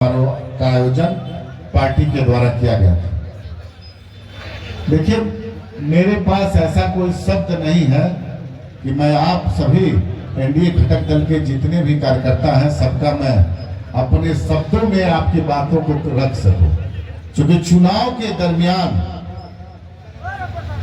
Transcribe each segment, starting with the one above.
का आयोजन पार्टी के द्वारा किया गया था। देखिए, मेरे पास ऐसा कोई शब्द नहीं है कि मैं आप सभी एनडीए घटक दल के जितने भी कार्यकर्ता हैं सबका मैं अपने शब्दों में आपकी बातों को रख सकूं, क्योंकि चुनाव के दरमियान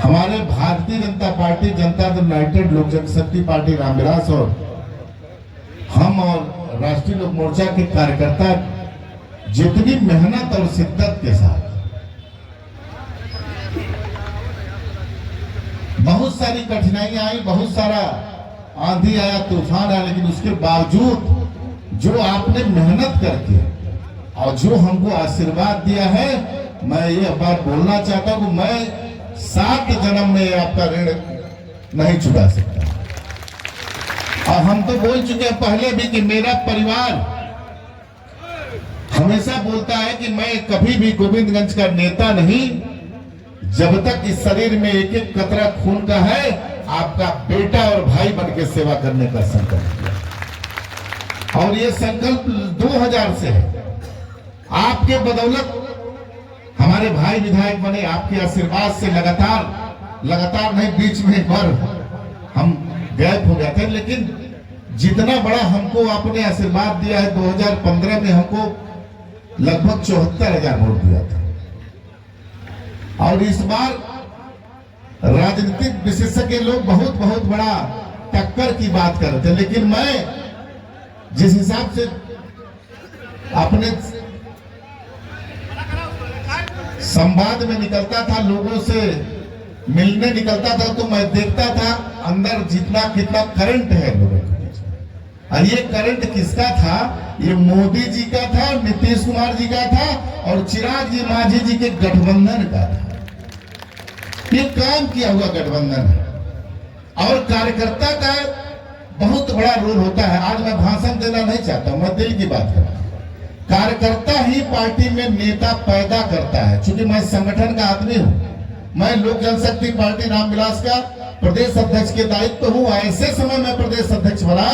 हमारे भारतीय जनता पार्टी, जनता दल यूनाइटेड, लोक जनशक्ति पार्टी रामविलास और हम और राष्ट्रीय लोक मोर्चा के कार्यकर्ता जितनी मेहनत और शिद्दत के साथ बहुत सारी कठिनाइयां आई, बहुत सारा आंधी आया, तूफान आया, लेकिन उसके बावजूद जो आपने मेहनत करके और जो हमको आशीर्वाद दिया है, मैं ये बात बोलना चाहता हूं कि मैं 7 जन्म में आपका ऋण नहीं चुका सकता। और हम तो बोल चुके हैं पहले भी कि मेरा परिवार हमेशा बोलता है कि मैं कभी भी गोविंदगंज का नेता नहीं, जब तक इस शरीर में एक एक कतरा खून का है, आपका बेटा और भाई बन के सेवा करने का संकल्प किया। और ये संकल्प 2000 से है। आपके बदौलत हमारे भाई विधायक बने, आपके आशीर्वाद से लगातार नहीं, बीच में एक बार हम गैप हो गए थे, लेकिन जितना बड़ा हमको आपने आशीर्वाद दिया है, 2015 में हमको लगभग 74,000 वोट दिया था। और इस बार राजनीतिक विशेषज्ञ लोग बहुत बड़ा टक्कर की बात कर रहे थे, लेकिन मैं जिस हिसाब से अपने संवाद में निकलता था, लोगों से मिलने निकलता था, तो मैं देखता था अंदर जितना कितना करंट है लोगों के बीच में। और ये करंट किसका था? ये मोदी जी का था, नीतीश कुमार जी का था और चिराग जी मांझी जी के गठबंधन का था। ये काम किया हुआ गठबंधन है और कार्यकर्ता का बहुत बड़ा रोल होता है। आज मैं भाषण देना नहीं चाहता, मैं दिल की बात करता हूं। कार्यकर्ता ही पार्टी में नेता पैदा करता है। चूंकि मैं संगठन का आदमी हूं, मैं लोक जनशक्ति पार्टी रामविलास का प्रदेश अध्यक्ष के दायित्व हूं। ऐसे समय में प्रदेश अध्यक्ष बना,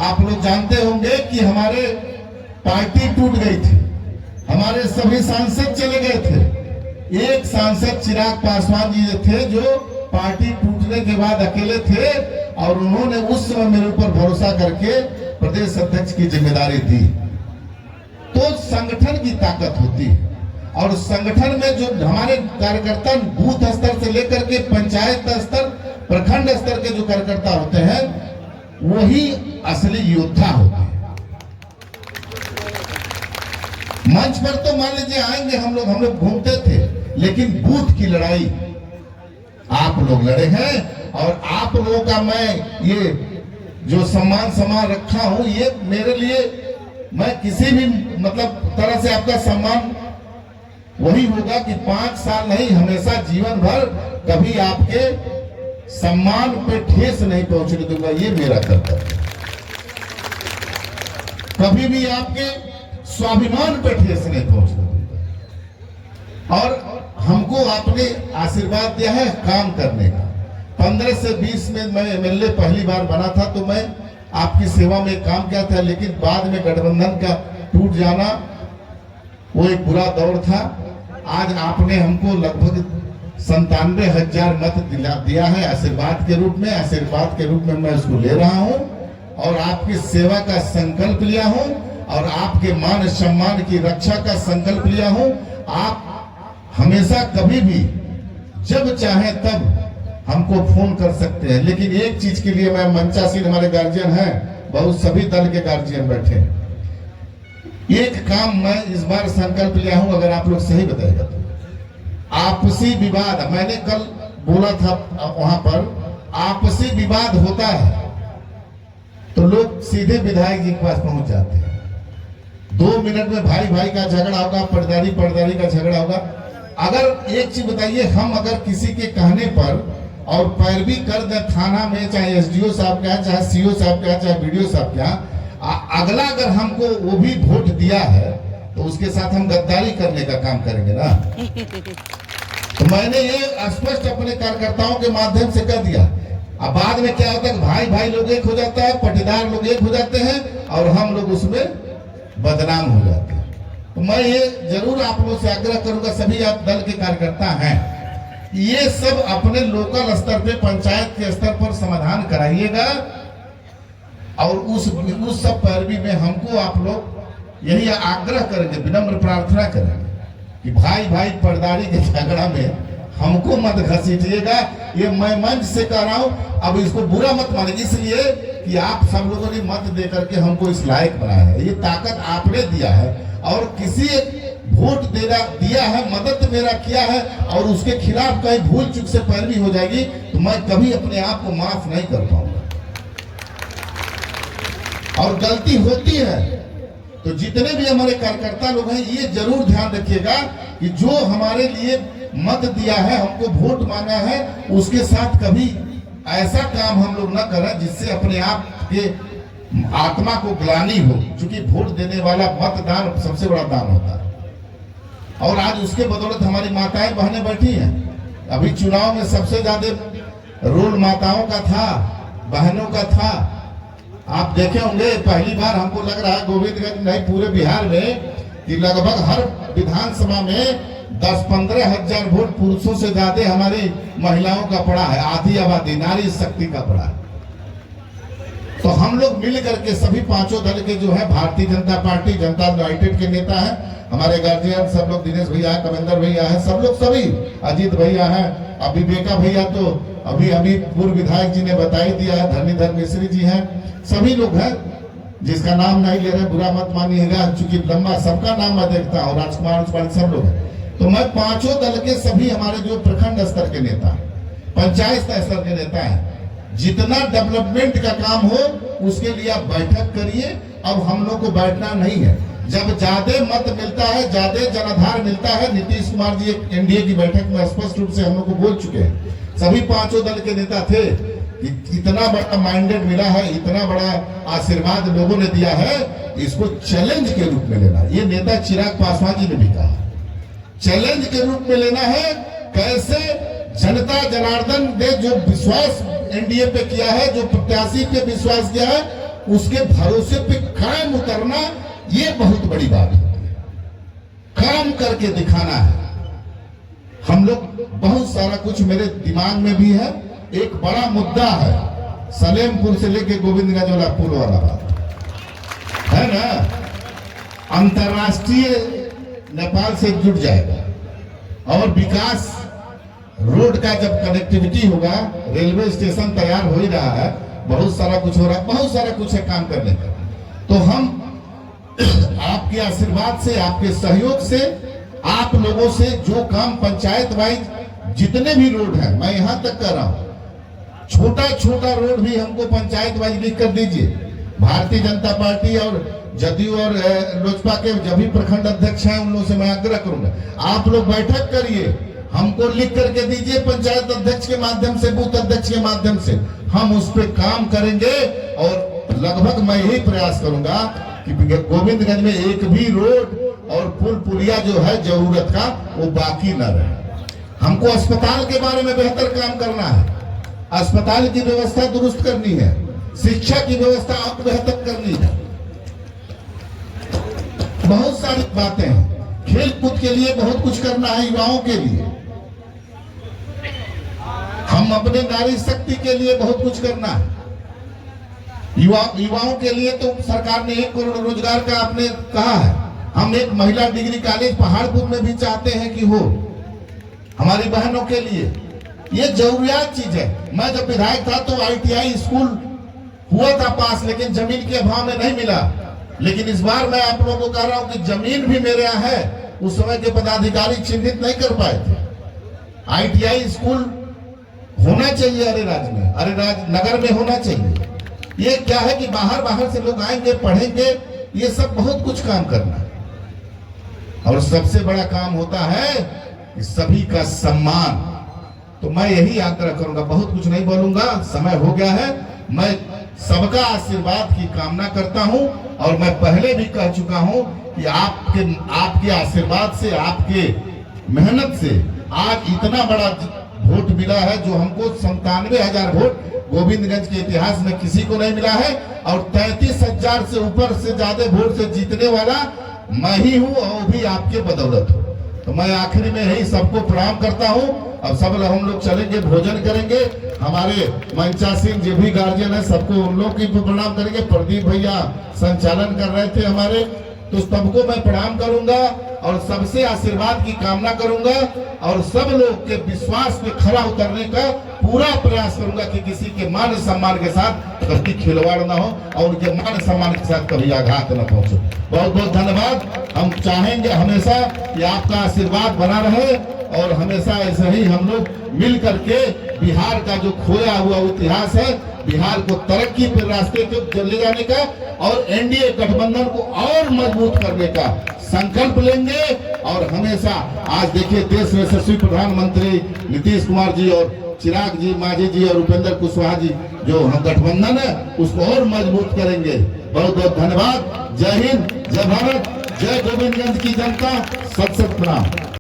आप लोग जानते होंगे कि हमारे पार्टी टूट गई थी, हमारे सभी सांसद चले गए थे। एक सांसद चिराग पासवान जी थे जो पार्टी टूटने के बाद अकेले थे, और उन्होंने उस समय मेरे ऊपर भरोसा करके प्रदेश अध्यक्ष की जिम्मेदारी दी। तो संगठन की ताकत होती है, और संगठन में जो हमारे कार्यकर्ता बूथ स्तर से लेकर के पंचायत स्तर, प्रखंड स्तर के जो कार्यकर्ता होते हैं, वही असली योद्धा होते हैं। मंच पर तो मान लीजिए आएंगे हम लोग घूमते थे, लेकिन बूथ की लड़ाई आप लोग लड़े हैं। और आप लोगों का मैं ये जो सम्मान रखा हूं, ये मेरे लिए, मैं किसी भी मतलब तरह से आपका सम्मान वही होगा कि 5 साल नहीं, हमेशा जीवन भर कभी आपके सम्मान पे ठेस नहीं पहुंचने दूंगा। ये मेरा कर्तव्य। कभी भी आपके स्वाभिमान पे ठेस नहीं पहुंचने दूंगा। और हमको आपने आशीर्वाद दिया है काम करने का। 15 से 20 में मैं एमएलए पहली बार बना था, तो मैं आपकी सेवा में काम किया था, लेकिन बाद में गठबंधन का टूट जाना वो एक बुरा दौर था। आज आपने हमको लगभग 97,000 मत दिया है आशीर्वाद के रूप में। आशीर्वाद के रूप में मैं उसको ले रहा हूं और आपकी सेवा का संकल्प लिया हूं और आपके मान सम्मान की रक्षा का संकल्प लिया हूं। आप हमेशा कभी भी जब चाहे तब हमको फोन कर सकते हैं, लेकिन एक चीज के लिए मैं मंचासीन, हमारे गार्जियन हैं बहुत, सभी दल के गार्जियन बैठे हैं, एक काम मैं इस बार संकल्प लिया हूं, अगर आप लोग सही बताएगा तो। आपसी विवाद, मैंने कल बोला था वहां पर, आपसी विवाद होता है तो लोग सीधे विधायक जी के पास पहुंच जाते हैं। 2 मिनट में भाई का झगड़ा होगा, पटदारी का झगड़ा होगा। अगर एक चीज बताइए, हम अगर किसी के कहने पर और पैरवी कर दे थाना में, चाहे एसडीओ साहब के यहाँ, चाहे सीओ साहब के यहाँ, चाहे बीडीओ साहब के यहाँ, अगला अगर हमको वो भी वोट दिया है तो उसके साथ हम गद्दारी करने का काम करेंगे ना। तो मैंने ये स्पष्ट अपने कार्यकर्ताओं के माध्यम से कह दिया। अब बाद में क्या होता है, भाई लोग एक हो जाता है, पटीदार लोग एक हो जाते हैं और हम लोग उसमें बदनाम हो जाते हैं। तो मैं ये जरूर आप लोगों से आग्रह करूंगा, सभी आप दल के कार्यकर्ता हैं, ये सब अपने लोकल स्तर पे, पंचायत के स्तर पर समाधान कराइएगा। और उस सब पैरवी में हमको आप लोग यही आग्रह करेंगे, विनम्र प्रार्थना करेंगे कि भाई भाई पर्दारी के झगड़ा में हमको मत घसीटिएगा। ये मैं मंच से कह रहा हूं, अब इसको बुरा मत मानिए, इसलिए कि आप सब लोगों ने मत दे करके हमको इस लायक बनाया है, ये ताकत आपने दिया है। और किसी वोट दिया है, मदद मेरा किया है, और उसके खिलाफ कहीं भूल चूक से पैरवी हो जाएगी तो मैं कभी अपने आप को माफ नहीं कर पाऊंगा। और गलती होती है तो जितने भी हमारे कार्यकर्ता लोग हैं, ये जरूर ध्यान रखिएगा कि जो हमारे लिए मत दिया है, हमको वोट मांगा है, उसके साथ कभी ऐसा काम हम लोग न करें जिससे अपने आप के आत्मा को ग्लानि हो, क्योंकि वोट देने वाला मतदान सबसे बड़ा दान होता है। और आज उसके बदौलत हमारी माताएं बहनें बैठी हैं। अभी चुनाव में सबसे ज्यादा रोल माताओं का था, बहनों का था। आप देखे होंगे, पहली बार हमको लग रहा है गोविंदगंज नहीं पूरे बिहार में कि लगभग हर विधानसभा में 10-15 हजार वोट पुरुषों से ज्यादा हमारी महिलाओं का पड़ा है। आधी आबादी नारी शक्ति का पड़ा है। तो हम लोग मिल करके सभी पांचों दल के जो है, भारतीय जनता पार्टी, जनता यूनाइटेड के नेता हैं, हमारे गार्जियन सब लोग, दिनेश भैया, कमेंद्र भैया है, सब लोग, सभी अजीत भैया हैं, अब विवेका भैया तो अभी पूर्व विधायक जी ने बता ही दिया है, धरणीधर मिश्री जी हैं, सभी लोग हैं, जिसका नाम नहीं ले रहे बुरा मत मानिएगा, चूंकि लंबा सबका नाम मैं देखता हूँ, राजकुमार सब लोग हैं। तो मैं पांचों दल के सभी हमारे जो प्रखंड स्तर के नेता, पंचायत स्तर के नेता हैं, जितना डेवलपमेंट का काम हो उसके लिए आप बैठक करिए। अब हम लोग को बैठना नहीं है, जब ज्यादा मत मिलता है, ज्यादा जनाधार मिलता है, नीतीश कुमार जी एनडीए की बैठक में स्पष्ट रूप से हम लोग को बोल चुके हैं, सभी पांचों दल के नेता थे, इतना बड़ा माइंडेड मिला है, इतना बड़ा आशीर्वाद लोगों ने दिया है, इसको चैलेंज के रूप में लेना। ये नेता चिराग पासवान जी ने भी कहा, चैलेंज के रूप में लेना है। कैसे जनता जनार्दन ने जो विश्वास एनडीए पे किया है, जो प्रत्याशी पे विश्वास किया है, उसके भरोसे पे कायम उतरना, ये बहुत बड़ी बात होती है। काम करके दिखाना है। हम लोग बहुत सारा कुछ मेरे दिमाग में भी है। एक बड़ा मुद्दा है सलेमपुर से लेके गोविंदगंज वाला पुल वाला बात है ना, अंतरराष्ट्रीय नेपाल से जुड़ जाएगा और विकास रोड का जब कनेक्टिविटी होगा, रेलवे स्टेशन तैयार हो ही रहा है, बहुत सारा कुछ हो रहा है, बहुत सारा कुछ है काम करने का। तो हम आपके आशीर्वाद से, आपके सहयोग से, आप लोगों से जो काम पंचायत वाइज जितने भी रोड है, मैं यहां तक कर रहा हूं, छोटा छोटा रोड भी हमको पंचायत वाइज लिख कर दीजिए। भारतीय जनता पार्टी और जदयू और लोजपा के जब भी प्रखंड अध्यक्ष हैं, उन लोगों से मैं आग्रह करूंगा, आप लोग बैठक करिए, हमको लिख करके दीजिए पंचायत अध्यक्ष के माध्यम से, बूथ अध्यक्ष के माध्यम से, हम उस पर काम करेंगे। और लगभग मैं यही प्रयास करूंगा कि गोविंदगंज में एक भी रोड और पुल पुलिया जो है जरूरत का, वो बाकी न रहे। हमको अस्पताल के बारे में बेहतर काम करना है, अस्पताल की व्यवस्था दुरुस्त करनी है, शिक्षा की व्यवस्था और बेहतर करनी है, बहुत सारी बातें हैं। खेल कूद के लिए बहुत कुछ करना है, युवाओं के लिए, हम अपने नारी शक्ति के लिए बहुत कुछ करना है। युवाओं के लिए तो सरकार ने 1 करोड़ रोजगार का आपने कहा है। हम एक महिला डिग्री कॉलेज पहाड़पुर में भी चाहते हैं कि हो, हमारी बहनों के लिए ये जरूरियात चीज है। मैं जब विधायक था तो ITI स्कूल हुआ था पास, लेकिन जमीन के अभाव में नहीं मिला। लेकिन इस बार मैं आप लोगों को कह रहा हूं कि जमीन भी मेरे यहाँ है, उस समय के पदाधिकारी चिन्हित नहीं कर पाए थे। ITI स्कूल होना चाहिए अरेराज में, अरेराज नगर में होना चाहिए। ये क्या है कि बाहर से लोग आएंगे, पढ़ेंगे, ये सब बहुत कुछ काम करना है। और सबसे बड़ा काम होता है कि सभी का सम्मान। तो मैं यही आग्रह करूंगा, बहुत कुछ नहीं बोलूंगा, समय हो गया है। मैं सबका आशीर्वाद की कामना करता हूं और मैं पहले भी कह चुका हूं कि आपके आशीर्वाद से, आपके मेहनत से आज इतना बड़ा वोट मिला है, जो हमको 97,000 वोट गोविंदगंज के इतिहास में किसी को नहीं मिला है। और 33,000 से ऊपर से ज्यादा वोट से जीतने वाला मैं ही हूँ और भी आपके बदौलत हूँ। तो मैं आखिरी में यही सबको प्रणाम करता हूँ। अब सब हम लोग चलेंगे, भोजन करेंगे। हमारे मंचा सिंह जो भी गार्जियन है सबको उन लोग की प्रणाम करेंगे। प्रदीप भैया संचालन कर रहे थे हमारे, तो सबको मैं प्रणाम करूंगा और सबसे आशीर्वाद की कामना करूंगा और सब लोग के विश्वास पे खरा उतरने का पूरा प्रयास करूंगा कि किसी के मान सम्मान के साथ कभी खिलवाड़ ना हो और उनके मान सम्मान के साथ कभी आघात न पहुंचे। बहुत बहुत धन्यवाद। हम चाहेंगे हमेशा कि आपका आशीर्वाद बना रहे और हमेशा ऐसे ही हम लोग मिल करके बिहार का जो खोया हुआ इतिहास है, बिहार को तरक्की के रास्ते पे ले जाने का और एनडीए गठबंधन को और मजबूत करने का संकल्प लेंगे। और हमेशा आज देखिए देश में यशस्वी प्रधानमंत्री नीतीश कुमार जी और चिराग जी, मांझी जी और उपेंद्र कुशवाहा जी जो हम गठबंधन है उसको और मजबूत करेंगे। बहुत बहुत धन्यवाद। जय हिंद, जय भारत, जय गोविंदगंज की जनता। सत सत प्रणाम।